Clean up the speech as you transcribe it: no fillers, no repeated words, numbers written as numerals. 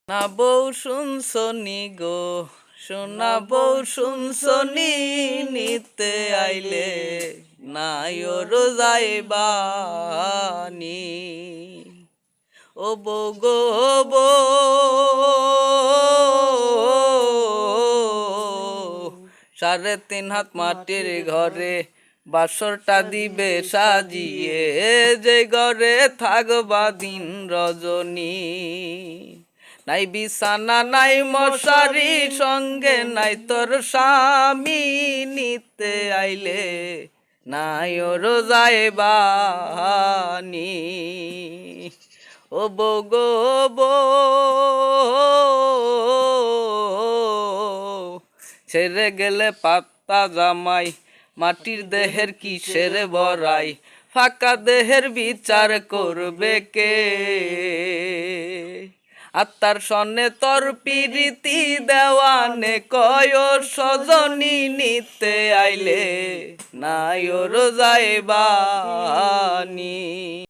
না বউ শুনছনি গো, সোনা বউ শুনছনি, নিতে আইলে নাইর যাইবানি। ও বউ গো বউ, 3.5 হাত মাটির ঘরে বাসরটা দিবে সাজিয়ে, যে ঘরে থাকবা দিন রজনী। নাই বিছানা নাই মশারি, সঙ্গে নাই তোর স্বামী, নিতে আইলে নাই ওর যাইবানি। ও বউ গো বউ, ছেড়ে গেলে পাত্তা জামাই, মাটির দেহের কিসের বড়াই, ফাঁকা দেহের বিচার করবে কে? আত্মার সনে তোর পিরিতি দেওয়ানে কয় সজনী, নিতে আইলে নাই ওর যাইবানি।